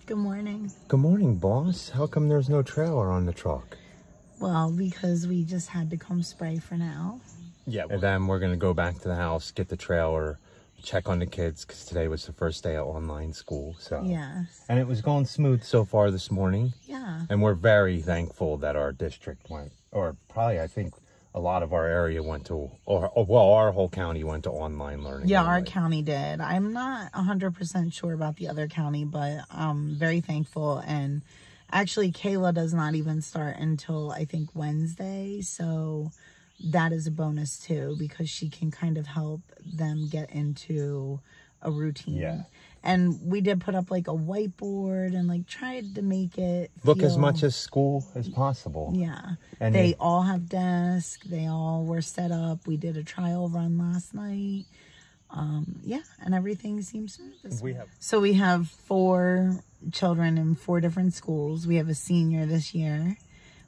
Good morning. Good morning, boss. How come there's no trailer on the truck? Well, because we just had to come spray for now. Yeah. And then we're going to go back to the house, get the trailer, check on the kids, because today was the first day of online school. So Yes. And it was going smooth so far this morning. Yeah. And we're very thankful that our district went, or probably I think a lot of our area went to, well, our whole county went to online learning. Yeah, anyway. our county did. I'm not 100% sure about the other county, but I'm very thankful. And actually, Kayla does not even start until, I think, Wednesday. So that is a bonus, too, because she can kind of help them get into a routine. Yeah. And we did put up like a whiteboard and like tried to make it look as much as school as possible. Yeah. And they all have desks. They all were set up. We did a trial run last night. Yeah, and everything seems smooth. So we have 4 children in 4 different schools. We have a senior this year.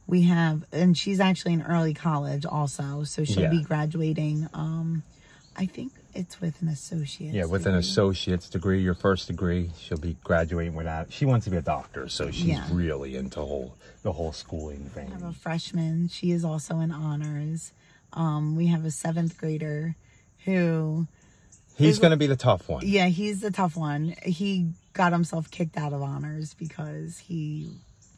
We have, and she's actually in early college also. So she'll be graduating, I think it's with an associate's Yeah, with an associate's degree, your first degree. She'll be graduating with that. She wants to be a doctor, so she's really into the whole schooling thing. We have a freshman. She is also in honors. We have a 7th grader who... He's going to be the tough one. Yeah, he's the tough one. He got himself kicked out of honors because he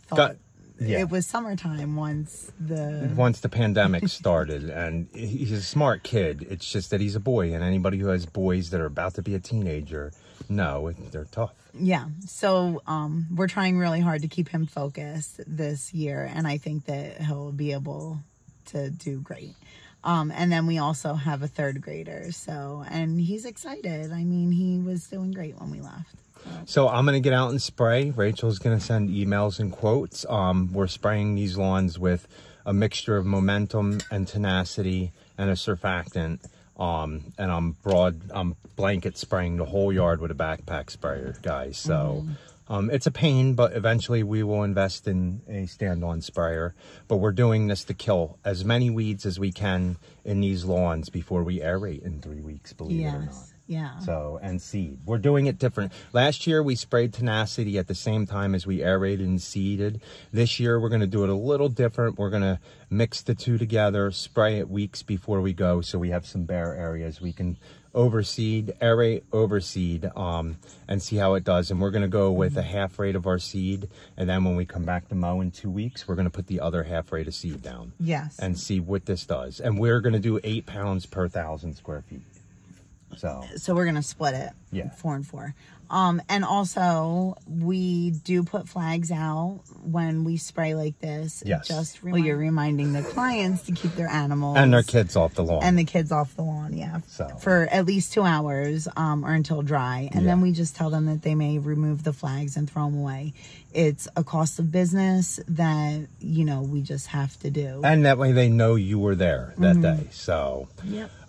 thought... It was summertime once the pandemic started, and he's a smart kid. It's just that he's a boy, and anybody who has boys that are about to be a teenager, they're tough. Yeah, so we're trying really hard to keep him focused this year, and I think that he'll be able to do great. And then we also have a 3rd grader, and he's excited. I mean, he was doing great when we left. So I'm going to get out and spray. Rachel's going to send emails and quotes. We're spraying these lawns with a mixture of momentum and tenacity and a surfactant. And I'm blanket spraying the whole yard with a backpack sprayer, guys. So it's a pain, but eventually we will invest in a stand-on sprayer. But we're doing this to kill as many weeds as we can in these lawns before we aerate in 3 weeks, believe it or not. Yeah. So, and seed. We're doing it different. Last year, we sprayed tenacity at the same time as we aerated and seeded. This year, we're going to do it a little different. We're going to mix the two together, spray it weeks before we go, so we have some bare areas. We can overseed, aerate, overseed, and see how it does. And we're going to go with a half rate of our seed. And then when we come back to mow in 2 weeks, we're going to put the other half rate of seed down. Yes. And see what this does. And we're going to do 8 pounds per 1,000 square feet. So we're going to split it. Yeah. 4 and 4. And also we do put flags out when we spray like this. Yes. You're reminding the clients to keep their animals and their kids off the lawn. And the kids off the lawn. Yeah. So for at least 2 hours, or until dry. And then we just tell them that they may remove the flags and throw them away. It's a cost of business that, we just have to do. And that way they know you were there that day. So,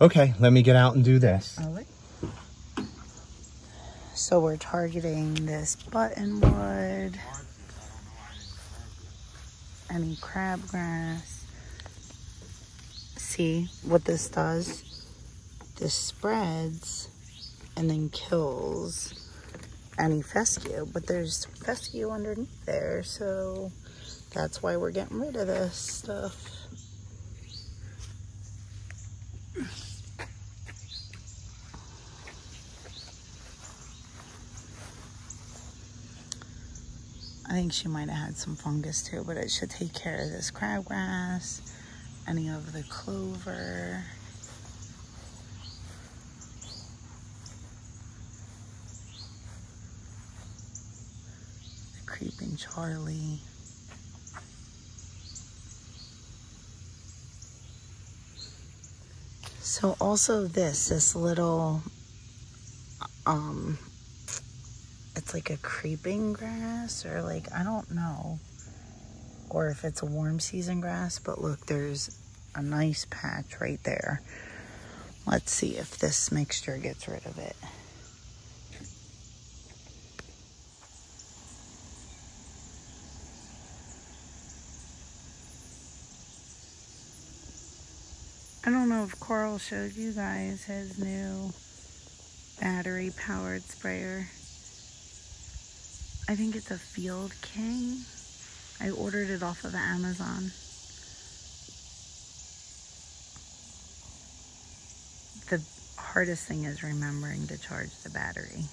okay, let me get out and do this. All right. So we're targeting this buttonwood, any crabgrass. See what this does? This spreads and then kills any fescue, but there's fescue underneath there, so that's why we're getting rid of this stuff. I think she might have had some fungus too, but it should take care of this crabgrass, any of the clover. The creeping Charlie. So also this little, it's like a creeping grass, or like, I don't know, or if it's a warm season grass, but look, there's a nice patch right there. Let's see if this mixture gets rid of it. I don't know if Coral showed you guys his new battery powered sprayer. I think it's a Field King. I ordered it off of Amazon. The hardest thing is remembering to charge the battery.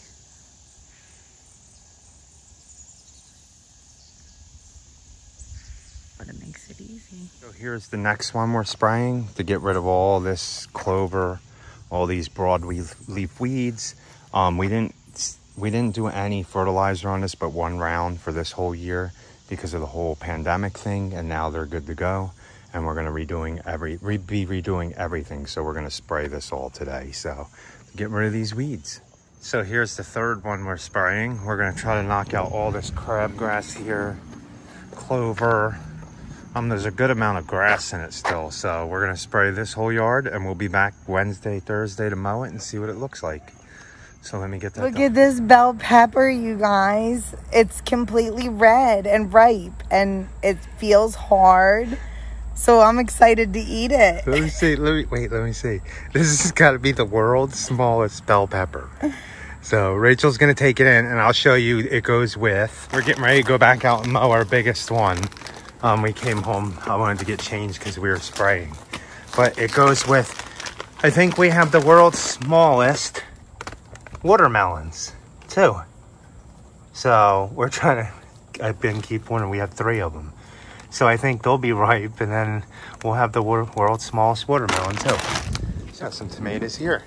But it makes it easy. So here's the next one we're spraying to get rid of all this clover, all these broadleaf weeds. We didn't do any fertilizer on this but one round for this whole year because of the whole pandemic thing, and now they're good to go. And we're going to be redoing everything. So we're going to spray this all today. So get rid of these weeds. So here's the third one we're spraying. We're going to try to knock out all this crabgrass here, clover. There's a good amount of grass in it still. So we're going to spray this whole yard, and we'll be back Wednesday, Thursday to mow it and see what it looks like. So let me get that Look at this bell pepper, you guys. It's completely red and ripe, and it feels hard. So I'm excited to eat it. Let me see. Let me see. This has got to be the world's smallest bell pepper. So Rachel's going to take it in, and I'll show you it goes with. We're getting ready to go back out and mow our biggest one. We came home. I wanted to get changed because we were spraying. But it goes with, I think we have the world's smallest watermelons, too. So we're trying to, I've been keep one, and we have 3 of them. So I think they'll be ripe, and then we'll have the world's smallest watermelon too. Got some tomatoes here.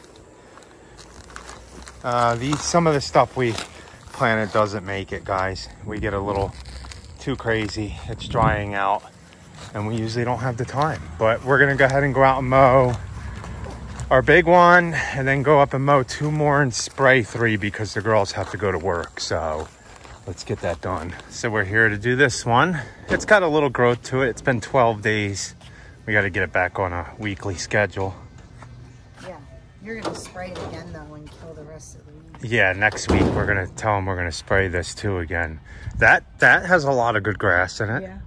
Some of the stuff we planted doesn't make it, guys. We get a little too crazy. It's drying out, and we usually don't have the time. But we're gonna go ahead and go out and mow our big one, and then go up and mow 2 more and spray 3 because the girls have to go to work. So let's get that done. So we're here to do this one. It's got a little growth to it. It's been 12 days. We got to get it back on a weekly schedule. Yeah, you're going to spray it again though and kill the rest of the weeds. Yeah, next week we're going to tell them we're going to spray this too again. That has a lot of good grass in it. Yeah.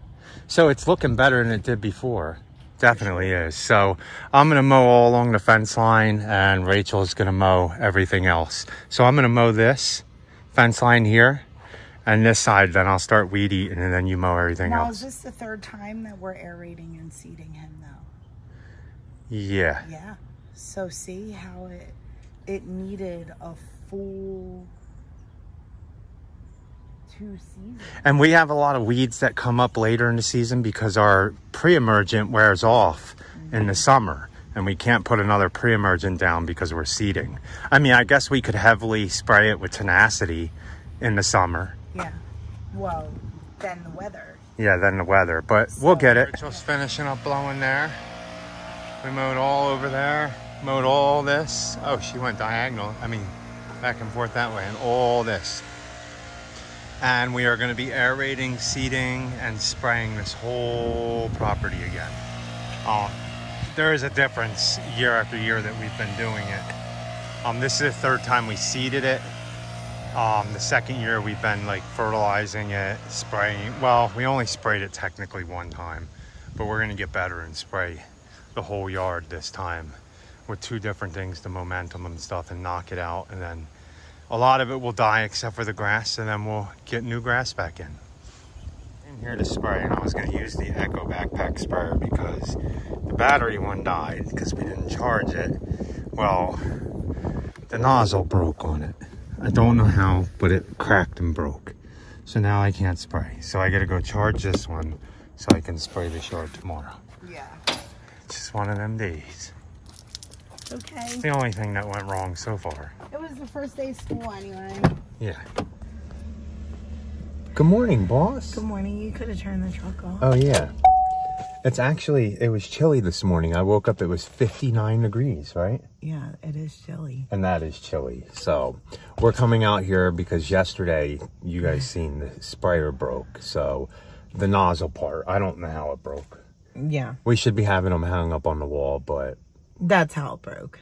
So it's looking better than it did before. Definitely is. So I'm going to mow all along the fence line, and Rachel's going to mow everything else. So I'm going to mow this fence line here. And this side, then I'll start weed eating, and then you mow everything else. Now, is this the 3rd time that we're aerating and seeding him, though? Yeah. Yeah. So see how it needed a full 2 seasons. And we have a lot of weeds that come up later in the season because our pre-emergent wears off in the summer. And we can't put another pre-emergent down because we're seeding. I mean, I guess we could heavily spray it with tenacity in the summer. Yeah, well, then the weather. Yeah, then the weather, but so, we'll get it. Rachel's finishing up blowing there. We mowed all over there, mowed all this. Oh, she went diagonal. I mean, back and forth that way, and all this. And we are going to be aerating, seeding, and spraying this whole property again. There is a difference year after year that we've been doing it. This is the 3rd time we seeded it. The 2nd year we've been like fertilizing it, spraying. Well, we only sprayed it technically 1 time, but we're going to get better and spray the whole yard this time with 2 different things, the momentum and stuff, and knock it out. And then a lot of it will die except for the grass, and then we'll get new grass back in. I'm here to spray, and I was going to use the Echo backpack sprayer because the battery one died because we didn't charge it. Well, the nozzle broke on it. I don't know how, but it cracked and broke. So now I can't spray. So I gotta go charge this one so I can spray this yard tomorrow. Yeah. It's just one of them days. Okay. It's the only thing that went wrong so far. It was the first day of school anyway. Yeah. Good morning, boss. Good morning. You could have turned the truck off. Oh, yeah. It was chilly this morning. I woke up, it was 59 degrees, right? Yeah, it is chilly. And that is chilly. So we're coming out here because yesterday you guys seen the sprayer broke. So the nozzle part, I don't know how it broke. Yeah. We should be having them hung up on the wall, but that's how it broke.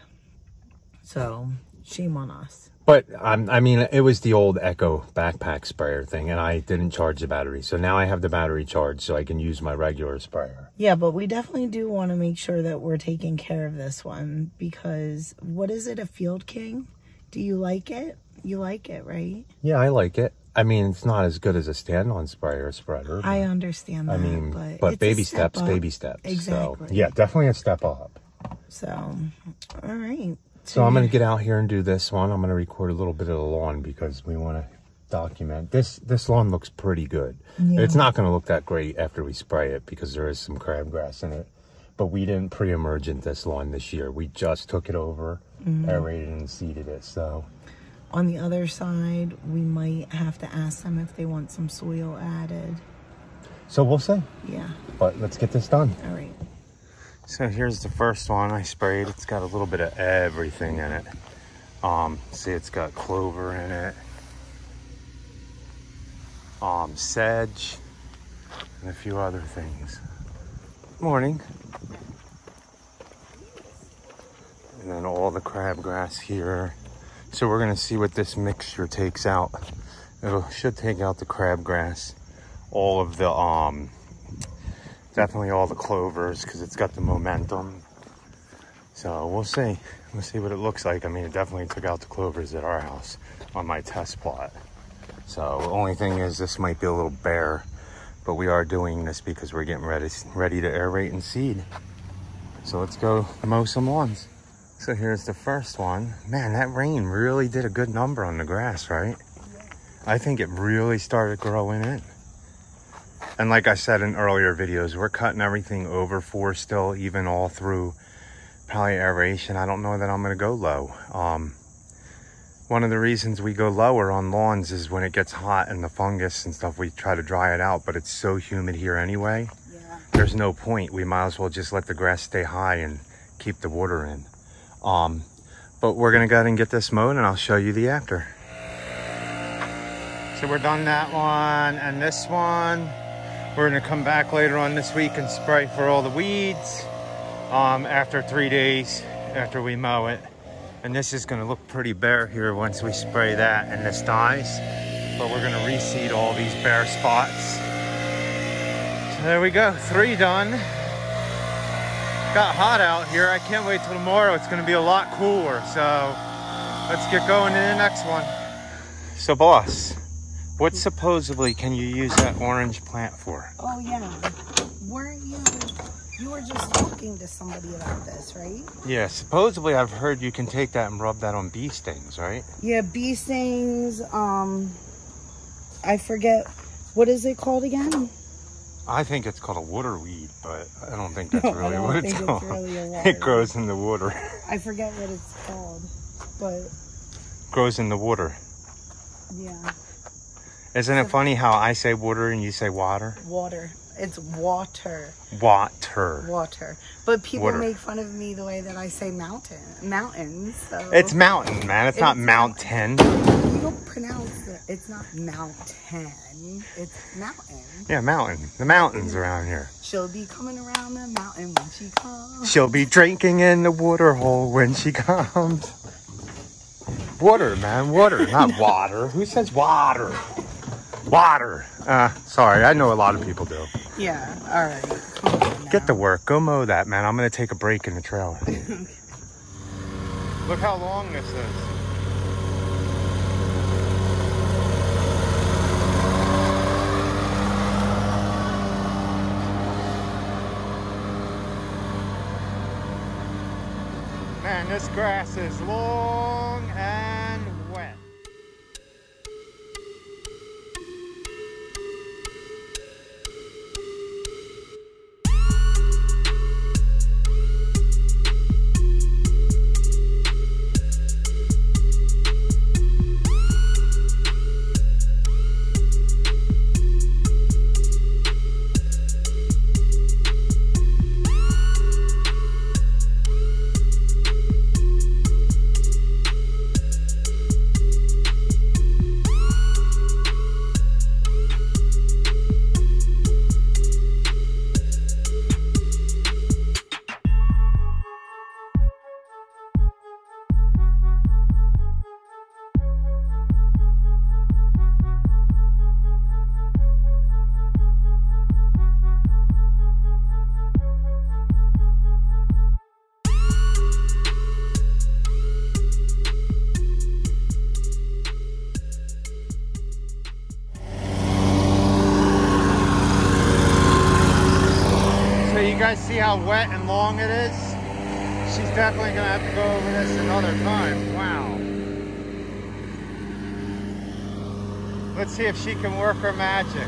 So shame on us. But I mean, it was the old Echo backpack sprayer thing, and I didn't charge the battery. So now I have the battery charged so I can use my regular sprayer. Yeah, but we definitely do want to make sure that we're taking care of this one because, what is it, a Field King? Do you like it? You like it, right? Yeah, I like it. I mean, it's not as good as a stand-on sprayer spreader. I understand that. I mean, but baby steps, baby steps. Exactly. So, yeah, definitely a step up. So, all right. So I'm going to get out here and do this one. I'm going to record a little bit of the lawn because we want to document. This lawn looks pretty good. Yeah. It's not going to look that great after we spray it because there is some crabgrass in it. But we didn't pre-emergent this lawn this year. We just took it over, aerated and seeded it. So on the other side, we might have to ask them if they want some soil added. So we'll see. Yeah. But let's get this done. All right. So here's the first one I sprayed. It's got a little bit of everything in it. See, it's got clover in it, sedge, and a few other things. Morning. And then all the crabgrass here. So we're gonna see what this mixture takes out. Should take out the crabgrass, all of the definitely all the clovers because it's got the momentum. So we'll see. We'll see what it looks like. I mean, it definitely took out the clovers at our house on my test plot. So the only thing is this might be a little bare, but we are doing this because we're getting ready to aerate and seed. So let's go mow some lawns. So here's the first one. Man, that rain really did a good number on the grass, right? Yeah. I think it really started growing in. And like I said in earlier videos, we're cutting everything over 4 still, even all through probably aeration. I don't know that I'm going to go low. One of the reasons we go lower on lawns is when it gets hot and the fungus and stuff, we try to dry it out, but it's so humid here anyway. Yeah. There's no point. We might as well just let the grass stay high and keep the water in. But we're going to go ahead and get this mowed and I'll show you the after. So we're done that one and this one. We're going to come back later on this week and spray for all the weeds after 3 days after we mow it. And this is going to look pretty bare here once we spray that and this dies. But we're going to reseed all these bare spots. So there we go, 3 done. Got hot out here. I can't wait till tomorrow. It's going to be a lot cooler. So let's get going to the next one. So boss, what supposedly can you use that orange plant for? Oh yeah, weren't you were just talking to somebody about this, right? Yeah, supposedly I've heard you can take that and rub that on bee stings, right? Yeah, bee stings, I forget, what is it called again? I think it's called a water weed, but I don't think that's really what it's called. Really it grows in the water. I forget what it's called, but... Grows in the water. Yeah. Isn't it funny how I say water and you say water? Water. It's water. Water. Water. But people make fun of me the way that I say mountains. So. It's mountain, man. It's not mountain. You don't pronounce it. It's not mountain. It's mountain. Yeah, mountain. The mountains around here. She'll be coming around the mountain when she comes. She'll be drinking in the water hole when she comes. Water, man. Water, not water. Who says water? Water. Sorry, I know a lot of people do. Yeah, all right. Come on now. Get to work. Go mow that, man. I'm going to take a break in the trailer. Look how long this is. Man, this grass is long and wet. you guys see how wet and long it is? She's definitely gonna have to go over this another time. Wow. Let's see if she can work her magic.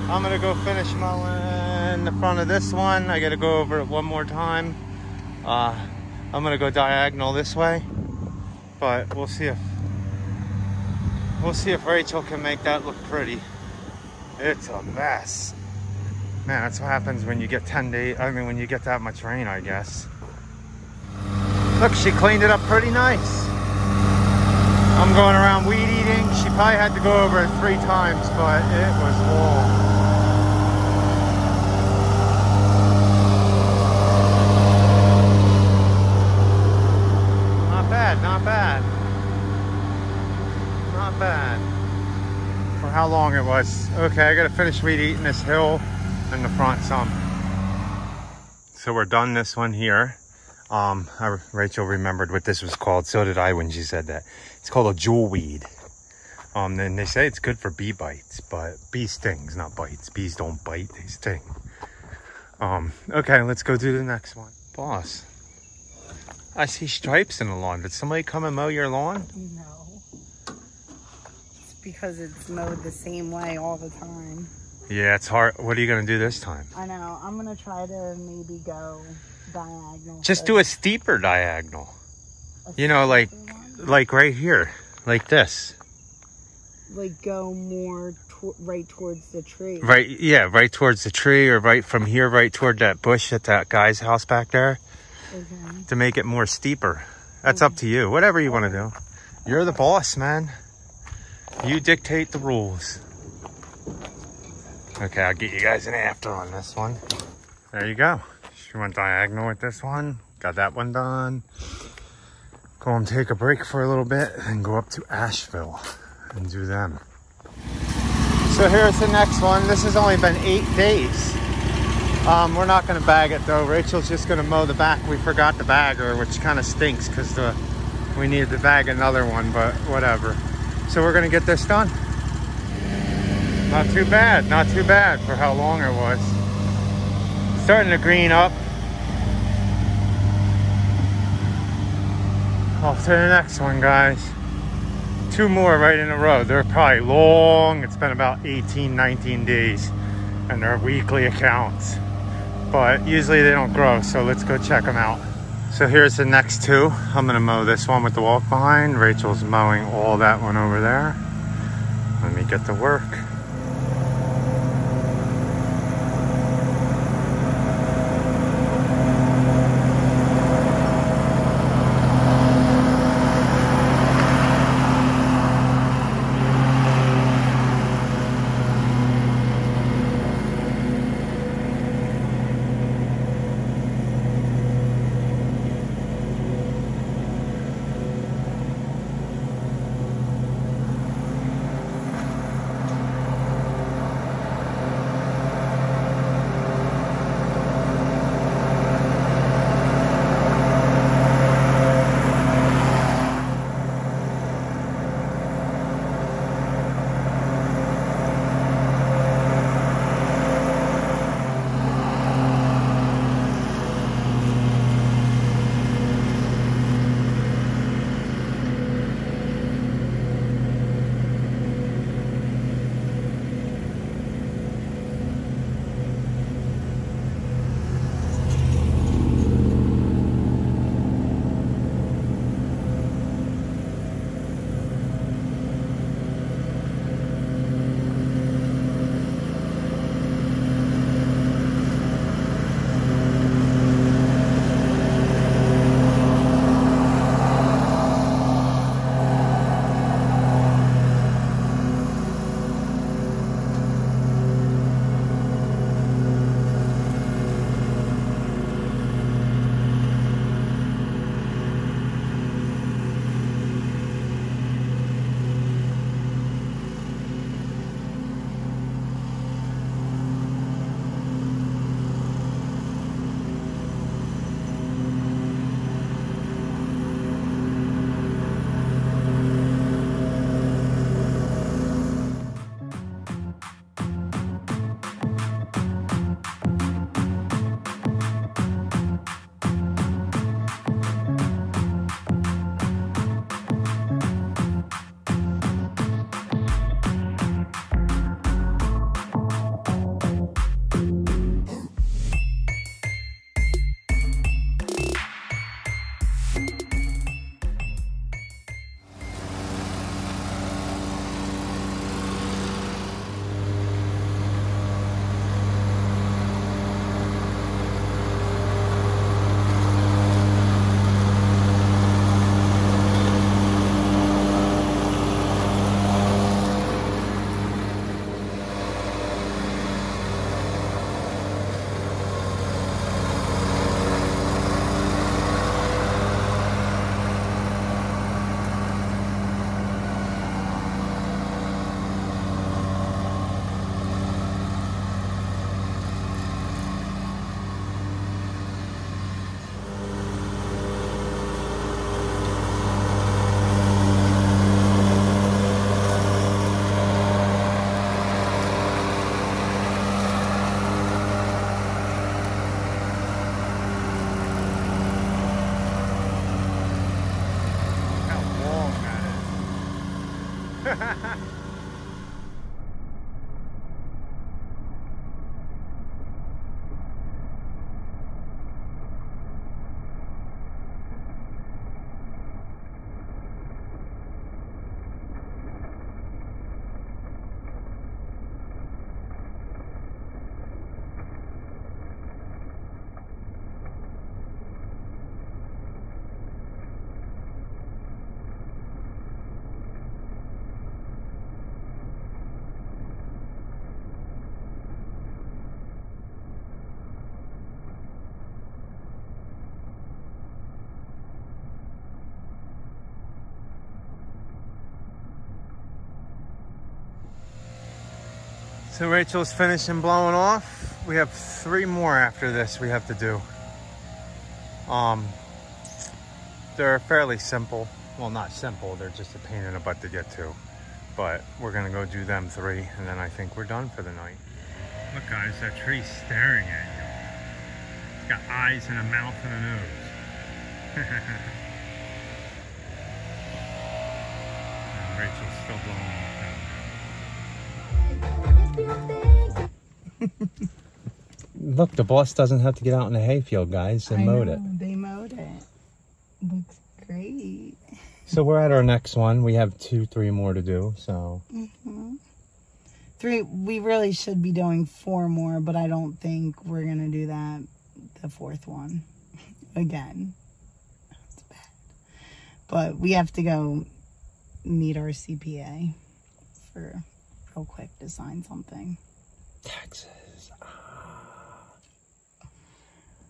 I'm gonna go finish mowing the front of this one. I gotta go over it one more time. I'm gonna go diagonal this way, but we'll see if Rachel can make that look pretty. It's a mess. Man, that's what happens when you get 10 days, I mean, when you get that much rain, I guess. Look, she cleaned it up pretty nice. I'm going around weed eating. She probably had to go over it 3 times, but it was long. Not bad, not bad. Not bad. For how long it was. Okay, I gotta finish weed eating this hill in the front some. So we're done this one here. Rachel remembered what this was called. So did I when she said that. It's called a jewel weed. Then they say it's good for bee bites, but bee stings, not bites. Bees don't bite, they sting. Okay, let's go do the next one. Boss, I see stripes in the lawn. Did somebody come and mow your lawn? No. It's because it's mowed the same way all the time. Yeah, it's hard. What are you going to do this time? I know. I'm going to try to maybe go diagonal. Just do a steeper diagonal. You know, like right here. Like this. Like go more right towards the tree. Right, yeah, right towards the tree, or right from here, right toward that bush at that guy's house back there. Okay. To make it more steeper. That's up to you. Whatever you want to do. You're the boss, man. You dictate the rules. Okay, I'll get you guys an after on this one. There you go. She went diagonal with this one. Got that one done. Go and take a break for a little bit and go up to Asheville and do them. So here's the next one. This has only been 8 days. We're not going to bag it though. Rachel's just going to mow the back. We forgot the bagger, which kind of stinks because we needed to bag another one, but whatever. So we're going to get this done. Not too bad, not too bad for how long it was. Starting to green up. Off to the next one, guys. 2 more right in a row. They're probably long. It's been about 18, 19 days. And they're weekly accounts. But usually they don't grow, so let's go check them out. So here's the next 2. I'm gonna mow this one with the walk behind. Rachel's mowing all that one over there. Let me get to work. So Rachel's finishing blowing off. We have 3 more after this we have to do. They're fairly simple. Well, not simple, they're just a pain in the butt to get to. But we're gonna go do them 3, and then I think we're done for the night. Look guys, that tree's staring at you. It's got eyes and a mouth and a nose. And Rachel's still blowing off down. Look, the boss doesn't have to get out in the hayfield, guys. They mowed it. They mowed it. Looks great. So we're at our next one. We have 3 more to do, so. 3, we really should be doing 4 more, but I don't think we're gonna do that, the 4th one, again. It's bad. But we have to go meet our CPA for real quick to sign something. Taxes.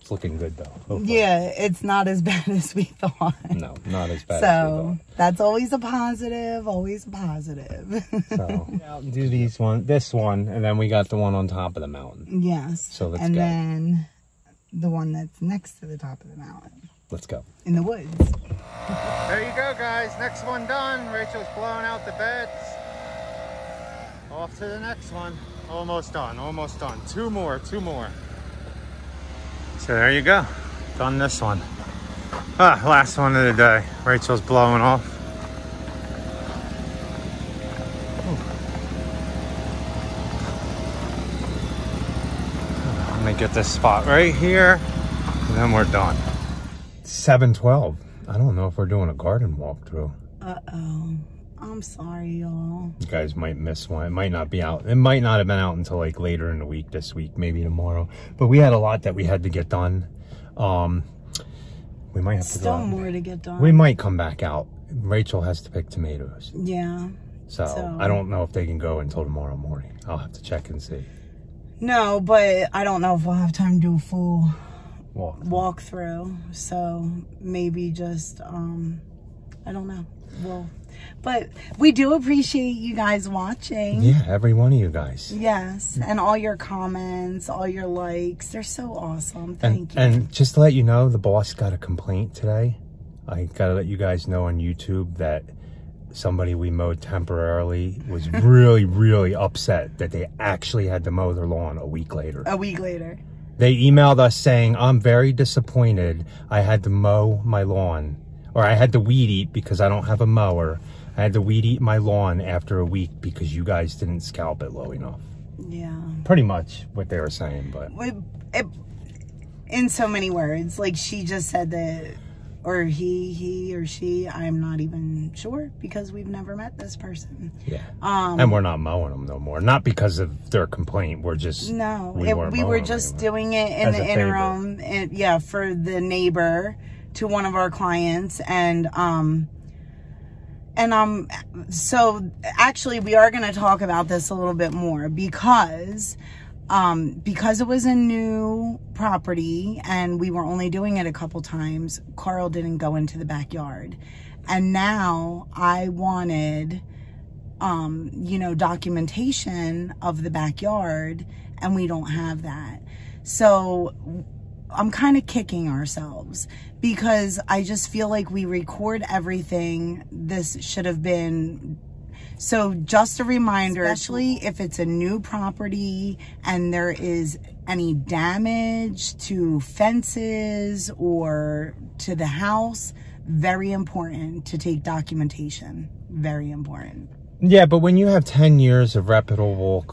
It's looking good though. Hopefully. Yeah, it's not as bad as we thought. No, not as bad as we So thought. that's always a positive, always a positive. So do this one, and then we got the one on top of the mountain. Yes. So let's and go. then the one that's next to the top of the mountain. Let's go. In the woods. There you go, guys. Next one done. Rachel's blowing out the beds. Off to the next one. Almost done. Almost done. 2 more. 2 more. So there you go. Done this one. Last one of the day. Rachel's blowing off. I'm gonna get this spot right here, and then we're done. 7:12. I don't know if we're doing a garden walkthrough. Uh-oh. I'm sorry, y'all. You guys might miss one. It might not be out. It might not have been out until like later in the week, this week, maybe tomorrow. But we had a lot that we had to get done. We might have to Still more to get done. We might come back out. Rachel has to pick tomatoes. Yeah. So I don't know if they can go until tomorrow morning. I'll have to check and see. No, but I don't know if we'll have time to do a full walkthrough. So maybe just, I don't know. Well, but we do appreciate you guys watching. Yeah, every one of you guys. Yes, and all your comments, all your likes. They're so awesome. Thank you. And just to let you know, the boss got a complaint today. I gotta let you guys know on YouTube that somebody we mowed temporarily was really, really upset that they actually had to mow their lawn a week later. A week later. They emailed us saying, I'm very disappointed. I had to mow my lawn. Or I had to weed eat because I don't have a mower. I had to weed eat my lawn after a week because you guys didn't scalp it low enough. Yeah. Pretty much what they were saying, but... in so many words, like she just said that, or he or she, I'm not even sure because we've never met this person. Yeah. And we're not mowing them no more. Not because of their complaint. We're just... No, we were just doing it in the interim. And, yeah, for the neighbor to one of our clients. So actually we are going to talk about this a little bit more because it was a new property and we were only doing it a couple times. Carl didn't go into the backyard, and now I wanted, documentation of the backyard, and we don't have that. So I'm kind of kicking ourselves because I just feel like we record everything. This should have been... So just a reminder, especially if it's a new property and there is any damage to fences or to the house, very important to take documentation. Very important. Yeah, but when you have 10 years of reputable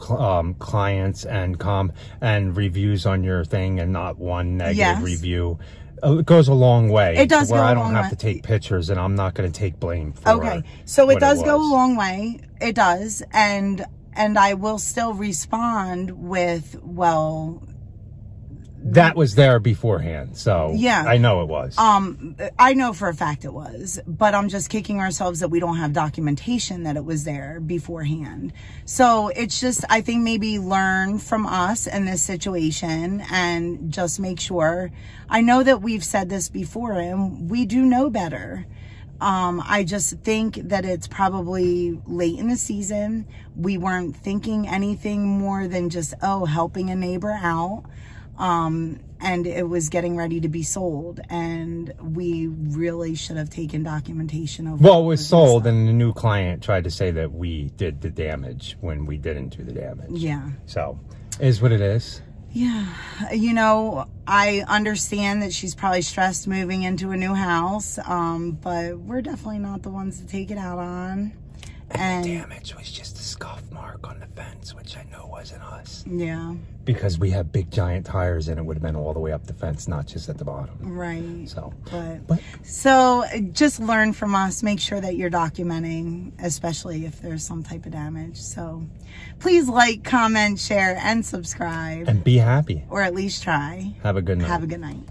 clients and reviews on your thing and not one negative review, it goes a long way. It does go a long way. I don't have to take pictures, and I'm not going to take blame for Okay, so it does go a long way. It does, and I will still respond with, well... That was there beforehand, so yeah, I know it was. I know for a fact it was, but I'm just kicking ourselves that we don't have documentation that it was there beforehand. So it's just, I think maybe learn from us in this situation and just make sure. I know that we've said this before and we do know better. I just think that it's probably late in the season. We weren't thinking anything more than just, oh, helping a neighbor out. And it was getting ready to be sold, and we really should have taken documentation of. Well, it was sold, and the new client tried to say that we did the damage when we didn't do the damage. Yeah. So, is what it is. Yeah. You know, I understand that she's probably stressed moving into a new house, but we're definitely not the ones to take it out on. And the damage was just a scuff mark on the fence, which I know wasn't us. Yeah. Because we have big giant tires, and it would have been all the way up the fence, not just at the bottom. Right. So, so just learn from us. Make sure that you're documenting, especially if there's some type of damage. So please like, comment, share, and subscribe. And be happy. Or at least try. Have a good night. Have a good night.